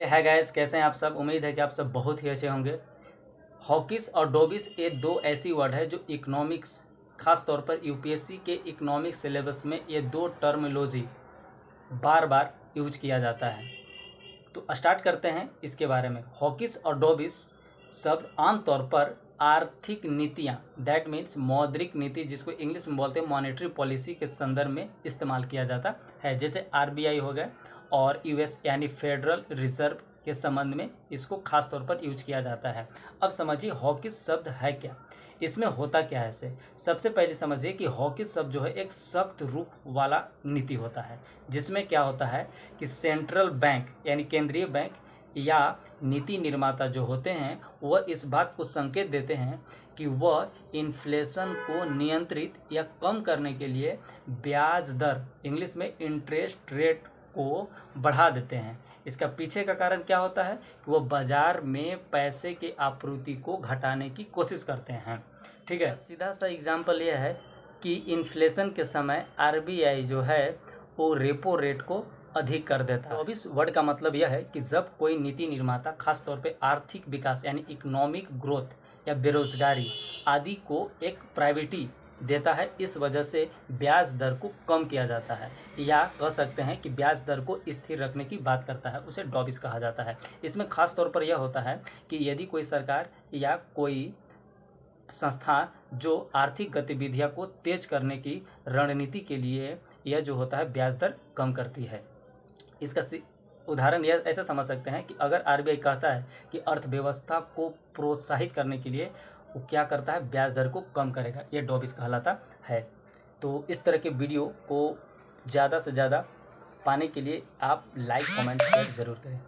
है गाइस, कैसे हैं आप सब। उम्मीद है कि आप सब बहुत ही अच्छे होंगे। हॉकिस और डोबिस ये दो ऐसी वर्ड है जो इकोनॉमिक्स, खास तौर पर यूपीएससी के इकोनॉमिक्स सिलेबस में ये दो टर्मिनोलॉजी बार बार यूज किया जाता है। तो स्टार्ट करते हैं इसके बारे में। हॉकिस और डोबिस शब्द आमतौर पर आर्थिक नीतियाँ, दैट मीन्स मौद्रिक नीति, जिसको इंग्लिश में बोलते हैं मॉनेटरी पॉलिसी के संदर्भ में इस्तेमाल किया जाता है। जैसे आरबीआई हो गया और यूएस यानी फेडरल रिजर्व के संबंध में इसको खास तौर पर यूज किया जाता है। अब समझिए हॉकिस शब्द है क्या, इसमें होता क्या है। से सबसे पहले समझिए कि हॉकिस शब्द जो है एक सख्त रुख वाला नीति होता है, जिसमें क्या होता है कि सेंट्रल बैंक यानी केंद्रीय बैंक या नीति निर्माता जो होते हैं वह इस बात को संकेत देते हैं कि वह इन्फ्लेशन को नियंत्रित या कम करने के लिए ब्याज दर, इंग्लिश में इंटरेस्ट रेट को बढ़ा देते हैं। इसका पीछे का कारण क्या होता है कि वो बाजार में पैसे की आपूर्ति को घटाने की कोशिश करते हैं। ठीक है, सीधा सा एग्जांपल यह है कि इन्फ्लेशन के समय आरबीआई जो है वो रेपो रेट को अधिक कर देता है। तो अब इस वर्ड का मतलब यह है कि जब कोई नीति निर्माता खास तौर पे आर्थिक विकास यानी इकोनॉमिक ग्रोथ या बेरोजगारी आदि को एक प्रायोरिटी देता है, इस वजह से ब्याज दर को कम किया जाता है, या कह सकते हैं कि ब्याज दर को स्थिर रखने की बात करता है, उसे डॉबिस कहा जाता है। इसमें खास तौर पर यह होता है कि यदि कोई सरकार या कोई संस्था जो आर्थिक गतिविधियां को तेज करने की रणनीति के लिए यह जो होता है ब्याज दर कम करती है। इसका उदाहरण यह ऐसा समझ सकते हैं कि अगर आरबीआई कहता है कि अर्थव्यवस्था को प्रोत्साहित करने के लिए वो क्या करता है, ब्याज दर को कम करेगा, ये डॉबिस कहलाता है। तो इस तरह के वीडियो को ज़्यादा से ज़्यादा पाने के लिए आप लाइक कमेंट शेयर ज़रूर करें।